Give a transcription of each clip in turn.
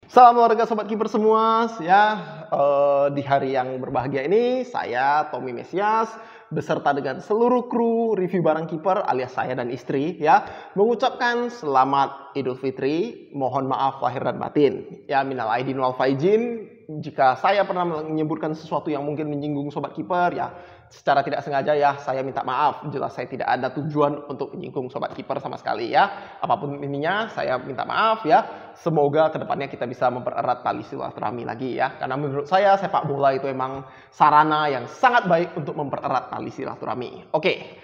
Salam olahraga sobat kiper semua ya. Di hari yang berbahagia ini saya Tommy Mesias beserta dengan seluruh kru review barang kiper alias saya dan istri ya mengucapkan selamat Idul Fitri. Mohon maaf lahir dan batin. Ya minal aidin wal faizin. Jika saya pernah menyebutkan sesuatu yang mungkin menyinggung sobat kiper ya secara tidak sengaja ya saya minta maaf. Jelas saya tidak ada tujuan untuk menyinggung sobat kiper sama sekali ya. Apapun ininya saya minta maaf ya. Semoga kedepannya kita bisa mempererat tali silaturahmi lagi ya. Karena menurut saya sepak bola itu emang sarana yang sangat baik untuk mempererat tali silaturahmi. Oke.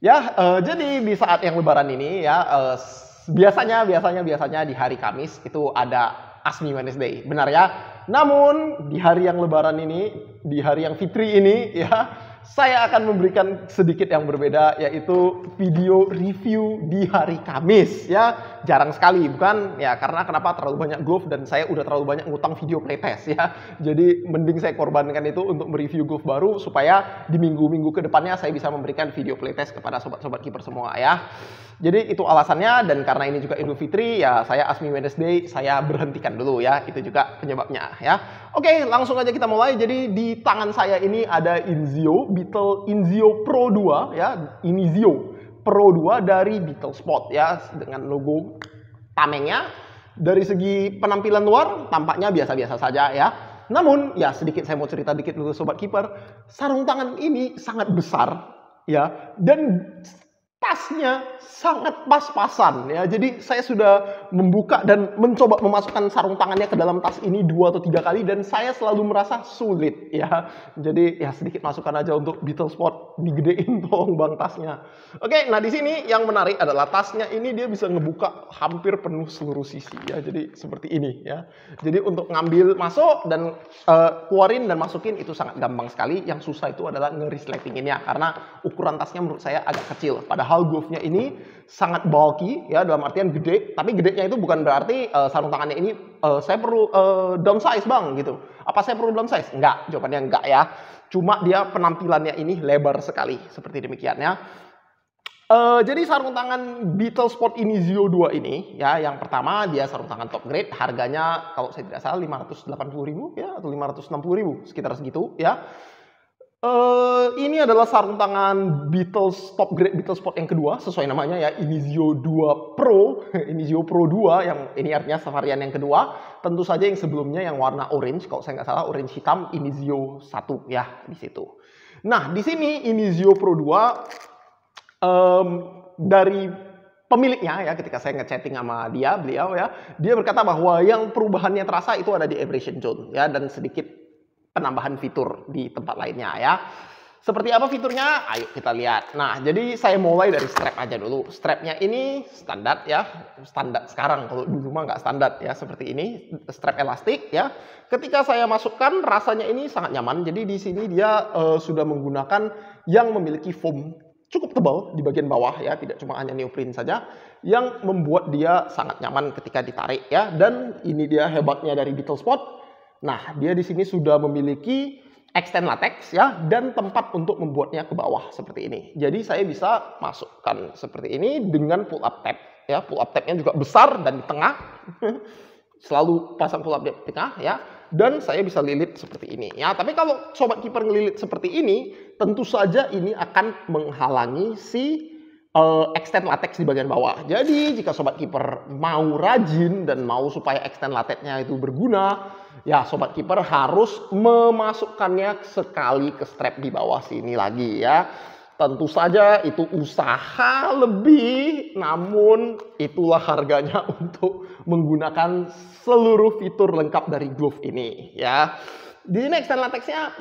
Ya, jadi di saat yang lebaran ini ya biasanya di hari Kamis itu ada Asmi Wednesday. Benar ya? Namun di hari yang lebaran ini, di hari yang fitri ini ya, saya akan memberikan sedikit yang berbeda, yaitu video review di hari Kamis ya. Jarang sekali bukan ya, karena kenapa? Terlalu banyak golf dan saya udah terlalu banyak ngutang video playtest ya. Jadi mending saya korbankan itu untuk mereview golf baru supaya di minggu-minggu kedepannya saya bisa memberikan video playtest kepada sobat-sobat kiper semua ya. Jadi itu alasannya, dan karena ini juga Idul Fitri ya, saya Asmi Wednesday saya berhentikan dulu ya. Itu juga penyebabnya ya. Oke, langsung aja kita mulai. Jadi di tangan saya ini ada Beetle Inzio Pro 2 ya, Inizio Pro 2 dari Beetle Sport ya, dengan logo tamengnya. Dari segi penampilan luar tampaknya biasa-biasa saja ya. Namun ya sedikit saya mau cerita dikit dulu sobat kiper. Sarung tangan ini sangat besar ya, dan tasnya sangat pas-pasan ya. Jadi saya sudah membuka dan mencoba memasukkan sarung tangannya ke dalam tas ini 2 atau 3 kali dan saya selalu merasa sulit ya. Jadi ya sedikit masukan aja untuk Beetle Sport, digedein tolong bang tasnya. Oke, nah di sini yang menarik adalah tasnya ini dia bisa ngebuka hampir penuh seluruh sisi ya. Jadi seperti ini ya. Jadi untuk ngambil masuk dan keluarin dan masukin itu sangat gampang sekali. Yang susah itu adalah nge-resletinginnya karena ukuran tasnya menurut saya agak kecil. Padahal golfnya ini sangat bulky ya, dalam artian gede. Tapi gedenya itu bukan berarti sarung tangannya ini saya perlu downsize bang gitu. Apa saya perlu downsize? Enggak, jawabannya enggak ya. Cuma dia penampilannya ini lebar sekali seperti demikian ya. Jadi sarung tangan Beetle Sport Inizio 2 ini ya, yang pertama dia sarung tangan top grade, harganya kalau saya tidak salah 580.000 ya atau 560.000 sekitar segitu ya. Ini adalah sarung tangan top grade Beetle Sport yang kedua, sesuai namanya ya, Inizio 2 Pro, Inizio Pro 2 yang ini artinya varian yang kedua. Tentu saja yang sebelumnya yang warna orange, kalau saya nggak salah orange hitam, Inizio 1 ya di situ. Nah, di sini Inizio Pro 2 dari pemiliknya ya, ketika saya ngechatting sama beliau ya, dia berkata bahwa yang perubahannya terasa itu ada di abrasion zone ya, dan sedikit penambahan fitur di tempat lainnya ya. Seperti apa fiturnya? Ayo kita lihat. Nah, jadi saya mulai dari strap aja dulu. Strapnya ini standar ya, standar sekarang. Kalau dulu mah nggak standar ya, seperti ini, strap elastik ya. Ketika saya masukkan, rasanya ini sangat nyaman. Jadi di sini dia sudah menggunakan yang memiliki foam cukup tebal di bagian bawah ya, tidak cuma hanya neoprene saja, yang membuat dia sangat nyaman ketika ditarik ya. Dan ini dia hebatnya dari Beetle Sport. Nah, dia di sini sudah memiliki extend latex ya, dan tempat untuk membuatnya ke bawah seperti ini. Jadi saya bisa masukkan seperti ini dengan pull up tab ya. Pull up tabnya juga besar dan di tengah. Selalu pasang pull up tab di tengah ya. Dan saya bisa lilit seperti ini ya. Tapi kalau sobat kiper ngelilit seperti ini, tentu saja ini akan menghalangi si extend latex di bagian bawah. Jadi jika sobat kiper mau rajin dan mau supaya extend latexnya itu berguna, ya sobat kiper harus memasukkannya sekali ke strap di bawah sini lagi ya. Tentu saja itu usaha lebih, namun itulah harganya untuk menggunakan seluruh fitur lengkap dari glove ini ya. Di sini extend latexnya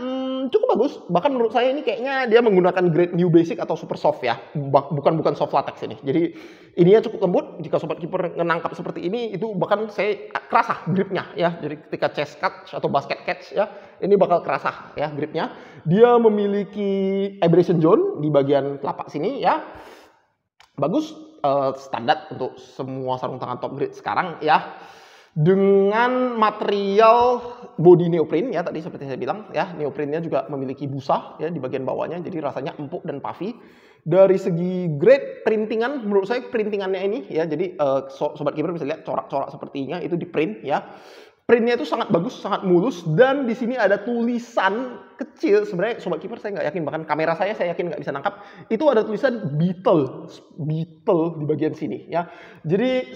cukup bagus. Bahkan menurut saya ini kayaknya dia menggunakan grade new basic atau super soft ya. Bukan soft latex ini. Jadi ininya cukup lembut. Jika sobat kiper menangkap seperti ini, itu bahkan saya kerasa gripnya ya. Jadi ketika chest catch atau basket catch ya, ini bakal kerasa ya gripnya. Dia memiliki abrasion zone di bagian telapak sini ya. Bagus, standar untuk semua sarung tangan top grade sekarang ya. Dengan material body neoprene ya, tadi seperti saya bilang ya, neoprennya juga memiliki busa ya di bagian bawahnya, jadi rasanya empuk dan puffy. Dari segi grade printingan, menurut saya printingannya ini ya, jadi sobat kiper bisa lihat corak-corak sepertinya itu di print ya. Printnya itu sangat bagus, sangat mulus, dan di sini ada tulisan kecil. Sebenarnya sobat kiper saya nggak yakin, bahkan kamera saya yakin nggak bisa nangkap. Itu ada tulisan Beetle di bagian sini ya. Jadi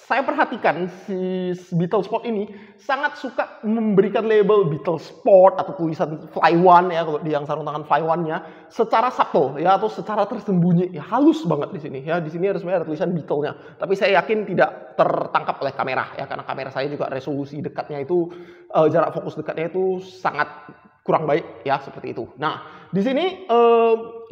saya perhatikan si Beetle Sport ini sangat suka memberikan label Beetle Sport atau tulisan Fly One ya, kalau di yang sarung tangan Fly One-nya secara subtle ya, atau secara tersembunyi ya, halus banget di sini ya. Di sini sebenarnya ada tulisan Beetle-nya, tapi saya yakin tidak tertangkap oleh kamera ya, karena kamera saya juga resolusi dekatnya itu jarak fokus dekatnya itu sangat kurang baik ya, seperti itu. Nah, di sini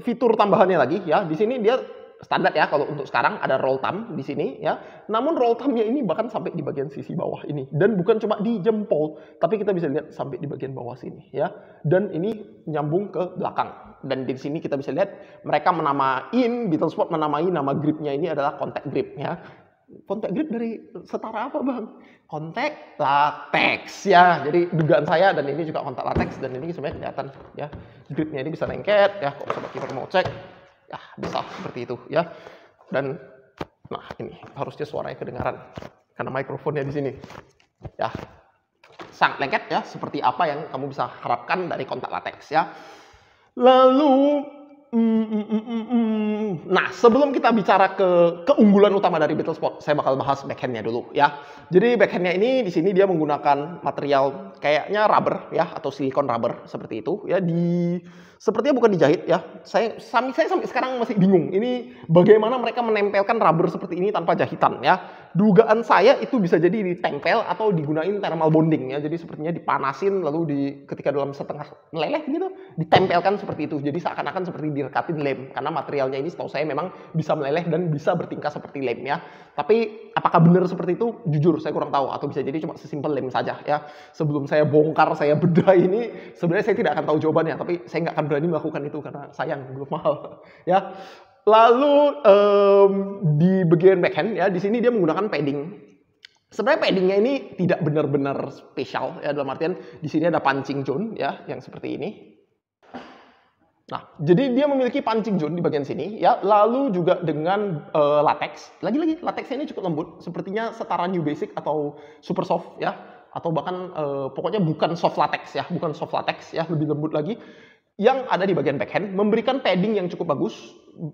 fitur tambahannya lagi ya, di sini dia standar ya, kalau untuk sekarang ada roll thumb di sini ya. Namun roll thumb-nya ini bahkan sampai di bagian sisi bawah ini, dan bukan cuma di jempol, tapi kita bisa lihat sampai di bagian bawah sini ya. Dan ini nyambung ke belakang. Dan di sini kita bisa lihat mereka Beetle Sport menamai nama gripnya ini adalah contact grip ya. Contact grip dari setara apa bang? Contact latex ya. Jadi dugaan saya, dan ini juga contact latex, dan ini sebenarnya kelihatan ya. Gripnya ini bisa lengket ya, kalau sobat kiper mau cek. Ya, bisa seperti itu ya. Dan nah, ini harusnya suaranya kedengaran karena mikrofonnya di sini. Ya. Sangat lengket ya, seperti apa yang kamu bisa harapkan dari kontak latex ya. Lalu nah, sebelum kita bicara ke keunggulan utama dari Beetle Sport, saya bakal bahas backhandnya dulu ya. Jadi backhandnya ini di sini dia menggunakan material kayaknya rubber ya, atau silikon rubber seperti itu ya. Sepertinya bukan dijahit ya. Saya sampai sekarang masih bingung. Ini bagaimana mereka menempelkan rubber seperti ini tanpa jahitan ya. Dugaan saya itu bisa jadi ditempel atau digunain thermal bonding ya. Jadi sepertinya dipanasin lalu ketika dalam setengah meleleh gitu ditempelkan seperti itu. Jadi seakan-akan seperti direkatin lem, karena materialnya ini setahu saya memang bisa meleleh dan bisa bertingkah seperti lem ya. Tapi apakah benar seperti itu? Jujur saya kurang tahu, atau bisa jadi cuma sesimpel lem saja ya. Sebelum saya bongkar, saya bedah ini, sebenarnya saya tidak akan tahu jawabannya, tapi saya nggak akan berani melakukan itu karena sayang, belum mahal ya. Lalu di bagian backhand ya, di sini dia menggunakan padding. Sebenarnya paddingnya ini tidak benar-benar spesial ya, dalam artian di sini ada punching zone ya, yang seperti ini. Nah, jadi dia memiliki punching zone di bagian sini ya, lalu juga dengan latex. Lagi-lagi latexnya ini cukup lembut, sepertinya setara New Basic atau Super Soft ya, atau bahkan pokoknya bukan soft latex ya, bukan soft latex ya, lebih lembut lagi. Yang ada di bagian backhand memberikan padding yang cukup bagus,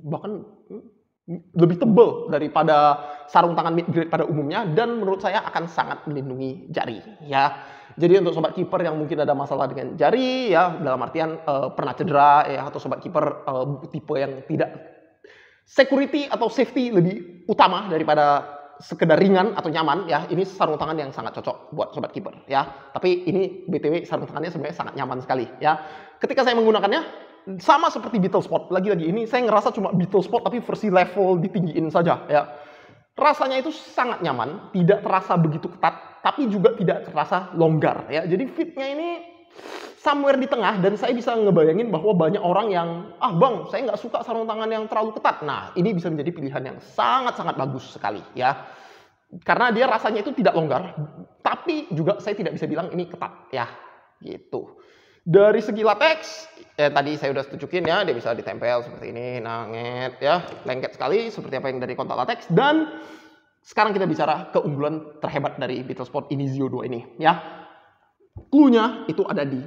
bahkan lebih tebal daripada sarung tangan mid grade pada umumnya, dan menurut saya akan sangat melindungi jari ya. Jadi untuk sobat kiper yang mungkin ada masalah dengan jari ya, dalam artian pernah cedera ya, atau sobat kiper tipe yang tidak security atau safety lebih utama daripada sekedar ringan atau nyaman ya, ini sarung tangan yang sangat cocok buat sobat kiper ya. Tapi ini BTW sarung tangannya sebenarnya sangat nyaman sekali ya. Ketika saya menggunakannya sama seperti Beetle Sport, lagi-lagi ini saya ngerasa cuma Beetle Sport tapi versi level ditinggiin saja ya. Rasanya itu sangat nyaman, tidak terasa begitu ketat, tapi juga tidak terasa longgar ya. Jadi fitnya ini somewhere di tengah, dan saya bisa ngebayangin bahwa banyak orang yang, bang, saya nggak suka sarung tangan yang terlalu ketat. Nah, ini bisa menjadi pilihan yang sangat-sangat bagus sekali ya. Karena dia rasanya itu tidak longgar, tapi juga saya tidak bisa bilang ini ketat ya, gitu. Dari segi latex, tadi saya udah tunjukin ya, dia bisa ditempel seperti ini, nanget ya, lengket sekali seperti apa yang dari kontak latex. Dan sekarang kita bicara keunggulan terhebat dari Beetle Sport Inizio 2 ini ya. Clue-nya itu ada di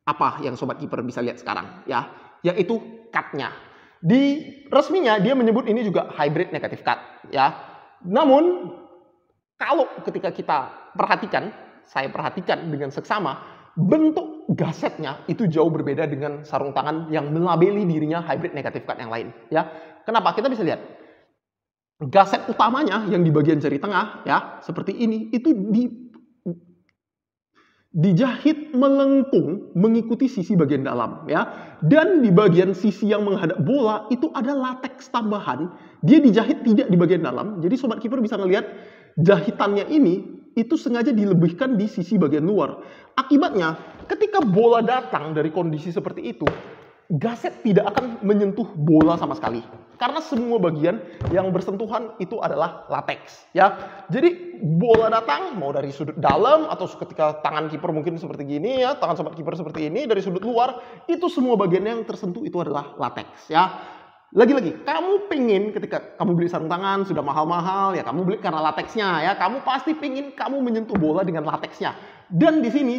apa yang sobat kiper bisa lihat sekarang ya, yaitu cut-nya. Di resminya dia menyebut ini juga hybrid negative cut ya. Namun kalau ketika kita perhatikan, saya perhatikan dengan seksama, bentuk gasetnya itu jauh berbeda dengan sarung tangan yang melabeli dirinya hybrid negative cut yang lain ya. Kenapa? Kita bisa lihat gaset utamanya yang di bagian jari tengah ya, seperti ini, itu dijahit melengkung mengikuti sisi bagian dalam ya. Dan di bagian sisi yang menghadap bola itu ada latex tambahan, dia dijahit tidak di bagian dalam. Jadi sobat kiper bisa ngelihat jahitannya ini itu sengaja dilebihkan di sisi bagian luar. Akibatnya ketika bola datang dari kondisi seperti itu, gaset tidak akan menyentuh bola sama sekali. Karena semua bagian yang bersentuhan itu adalah latex ya. Jadi bola datang mau dari sudut dalam atau ketika tangan kiper mungkin seperti gini ya, tangan sobat kiper seperti ini dari sudut luar, itu semua bagian yang tersentuh itu adalah latex ya. lagi-lagi, kamu pengen ketika kamu beli sarung tangan sudah mahal-mahal ya, kamu beli karena lateksnya ya, kamu pasti pengen kamu menyentuh bola dengan lateksnya. Dan di sini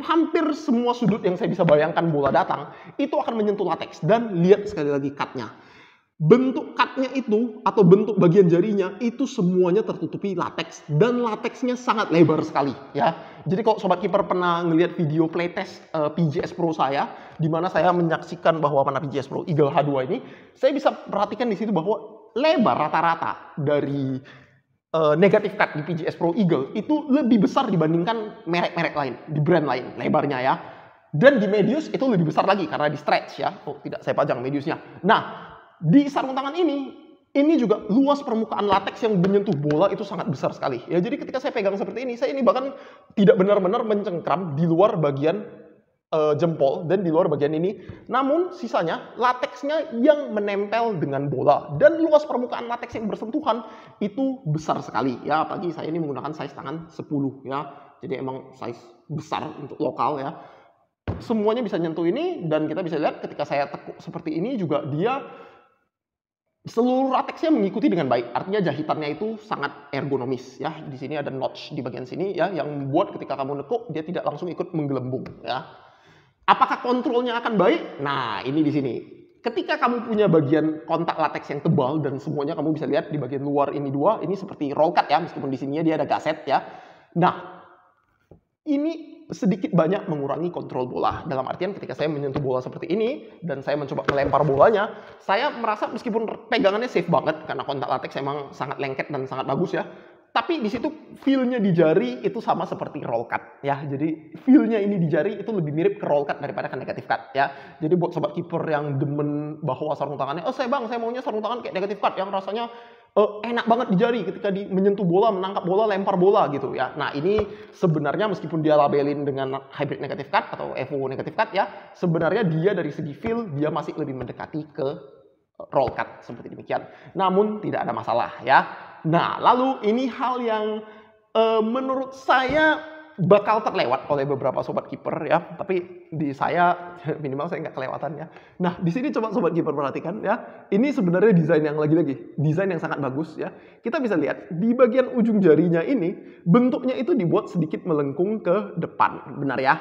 hampir semua sudut yang saya bisa bayangkan bola datang itu akan menyentuh lateks. Dan lihat sekali lagi cutnya. Bentuk cutnya itu atau bentuk bagian jarinya itu semuanya tertutupi lateks dan lateksnya sangat lebar sekali ya. Jadi kalau sobat kiper pernah ngelihat video playtest PGS Pro saya, di mana saya menyaksikan bahwa mana PGS Pro Eagle H2 ini, saya bisa perhatikan di situ bahwa lebar rata-rata dari negatif cut di PGS Pro Eagle itu lebih besar dibandingkan merek-merek lain, di brand lain lebarnya ya. Dan di Medius itu lebih besar lagi karena di stretch ya. Oh tidak, saya pajang Mediusnya. Nah, di sarung tangan ini juga luas permukaan lateks yang menyentuh bola itu sangat besar sekali. Ya, jadi ketika saya pegang seperti ini, saya ini bahkan tidak benar-benar mencengkram di luar bagian jempol dan di luar bagian ini. Namun sisanya lateksnya yang menempel dengan bola dan luas permukaan lateks yang bersentuhan itu besar sekali. Ya, apalagi saya ini menggunakan size tangan 10 ya. Jadi emang size besar untuk lokal ya. Semuanya bisa nyentuh ini dan kita bisa lihat ketika saya tekuk seperti ini juga dia seluruh lateksnya mengikuti dengan baik. Artinya jahitannya itu sangat ergonomis ya. Di sini ada notch di bagian sini ya yang membuat ketika kamu nekuk dia tidak langsung ikut menggelembung ya. Apakah kontrolnya akan baik? Nah, ini di sini. Ketika kamu punya bagian kontak lateks yang tebal dan semuanya kamu bisa lihat di bagian luar ini dua, ini seperti roll cut ya, meskipun di sininya dia ada gaset ya. Nah, ini sedikit banyak mengurangi kontrol bola. Dalam artian ketika saya menyentuh bola seperti ini dan saya mencoba melempar bolanya, saya merasa meskipun pegangannya safe banget karena kontak lateks emang sangat lengket dan sangat bagus ya. Tapi di situ feel-nya di jari itu sama seperti roll cut ya. Jadi feel-nya ini di jari itu lebih mirip ke roll cut daripada ke negatif cut ya. Jadi buat sobat kiper yang demen bahwa sarung tangannya, "Oh, saya maunya sarung tangan kayak negatif cut yang rasanya enak banget di jari ketika menyentuh bola, menangkap bola, lempar bola gitu ya." Nah, ini sebenarnya meskipun dia labelin dengan hybrid negative cut atau Evo negative cut ya, sebenarnya dia dari segi feel dia masih lebih mendekati ke roll cut seperti demikian. Namun tidak ada masalah ya. Nah, lalu ini hal yang menurut saya bakal terlewat oleh beberapa sobat kiper ya, tapi di saya minimal saya nggak kelewatan ya. Nah, di sini coba sobat kiper perhatikan ya, ini sebenarnya desain yang lagi-lagi desain yang sangat bagus ya. Kita bisa lihat di bagian ujung jarinya ini bentuknya itu dibuat sedikit melengkung ke depan, benar ya.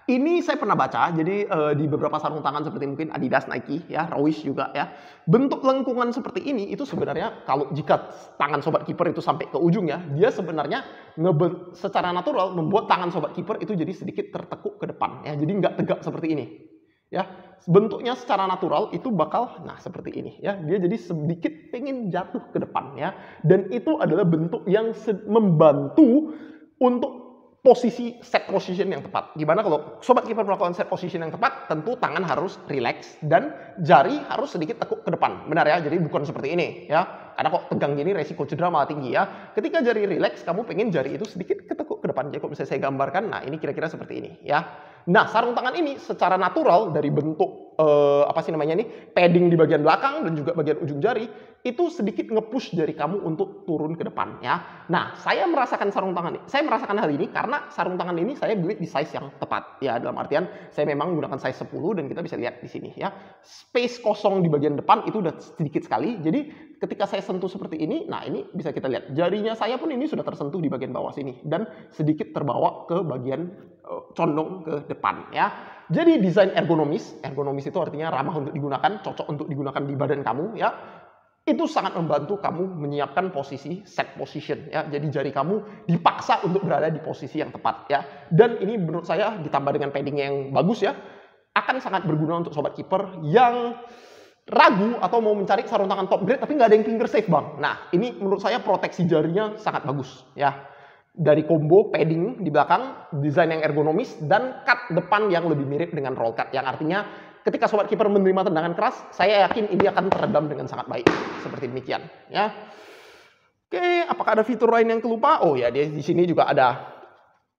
Ini saya pernah baca, jadi di beberapa sarung tangan seperti mungkin Adidas, Nike, ya, Rowish juga ya. Bentuk lengkungan seperti ini itu sebenarnya kalau jika tangan sobat kiper itu sampai ke ujung ya, dia sebenarnya secara natural membuat tangan sobat kiper itu jadi sedikit tertekuk ke depan ya. Jadi nggak tegak seperti ini. Ya, bentuknya secara natural itu bakal seperti ini ya. Dia jadi sedikit pengen jatuh ke depan ya. Dan itu adalah bentuk yang membantu untuk set position yang tepat. Gimana kalau sobat kiper melakukan set position yang tepat, tentu tangan harus relax dan jari harus sedikit tekuk ke depan. Benar ya? Jadi bukan seperti ini ya. Karena kok tegang gini resiko cedera malah tinggi ya. Ketika jari relax, kamu pengen jari itu sedikit ketekuk ke depan. Jadi kalau bisa saya gambarkan, nah ini kira-kira seperti ini ya. Nah, sarung tangan ini secara natural dari bentuk padding di bagian belakang dan juga bagian ujung jari itu sedikit nge-push jari kamu untuk turun ke depan ya. Nah, saya merasakan hal ini karena sarung tangan ini saya beli di size yang tepat ya. Dalam artian saya memang menggunakan size 10 dan kita bisa lihat di sini ya. Space kosong di bagian depan itu udah sedikit sekali. Jadi ketika saya sentuh seperti ini, nah ini bisa kita lihat jarinya saya pun ini sudah tersentuh di bagian bawah sini dan sedikit terbawa ke bagian condong ke depan ya. Jadi desain ergonomis itu artinya ramah untuk digunakan, cocok untuk digunakan di badan kamu ya. Itu sangat membantu kamu menyiapkan posisi set position ya. Jadi jari kamu dipaksa untuk berada di posisi yang tepat ya. Dan ini menurut saya ditambah dengan padding yang bagus ya, akan sangat berguna untuk sobat kiper yang ragu atau mau mencari sarung tangan top grade tapi nggak ada yang finger safe bang. Nah, ini menurut saya proteksi jarinya sangat bagus ya. Dari combo padding di belakang, desain yang ergonomis, dan cut depan yang lebih mirip dengan roll cut. Yang artinya ketika sobat kiper menerima tendangan keras, saya yakin ini akan teredam dengan sangat baik. Seperti demikian. Ya. Oke, apakah ada fitur lain yang kelupa? Oh ya, di sini juga ada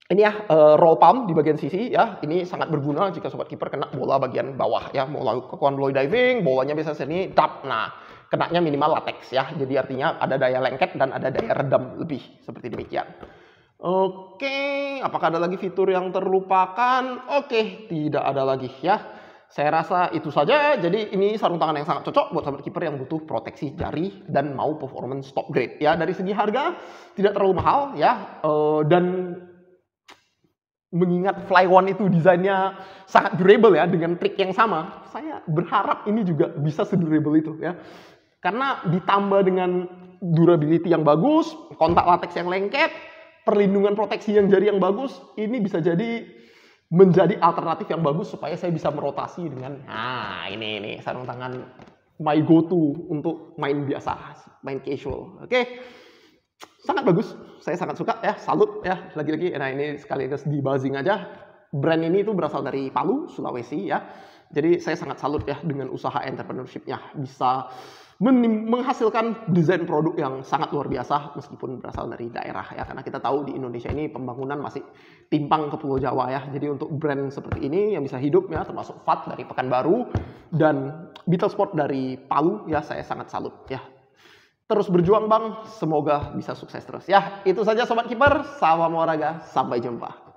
ini ya, roll palm di bagian sisi ya. Ini sangat berguna jika sobat kiper kena bola bagian bawah ya. Mau lakukan volley diving, bolanya biasa sini tap. Nah, kenanya minimal latex ya. Jadi artinya ada daya lengket dan ada daya redam lebih. Seperti demikian. Oke, apakah ada lagi fitur yang terlupakan? Oke, tidak ada lagi ya. Saya rasa itu saja. Jadi ini sarung tangan yang sangat cocok buat sahabat kiper yang butuh proteksi jari dan mau performance top grade. Ya, dari segi harga tidak terlalu mahal ya, dan mengingat Fly One itu desainnya sangat durable ya, dengan trik yang sama, saya berharap ini juga bisa sedurable itu ya. Karena ditambah dengan durability yang bagus, kontak latex yang lengket, perlindungan proteksi yang jari yang bagus, ini bisa jadi menjadi alternatif yang bagus supaya saya bisa merotasi dengan, nah ini sarung tangan my go to untuk main biasa, main casual. Oke. Sangat bagus, saya sangat suka ya, salut ya, lagi-lagi. Nah ini sekaligus di buzzing aja, brand ini tuh berasal dari Palu, Sulawesi ya. Jadi saya sangat salut ya dengan usaha entrepreneurship-nya, bisa menghasilkan desain produk yang sangat luar biasa meskipun berasal dari daerah ya, karena kita tahu di Indonesia ini pembangunan masih timpang ke Pulau Jawa ya. Jadi untuk brand seperti ini yang bisa hidup ya, termasuk FAT dari Pekanbaru dan Beetle Sport dari Palu ya, saya sangat salut ya. Terus berjuang bang, semoga bisa sukses terus ya. Itu saja sobat kiper, salam olahraga, sampai jumpa.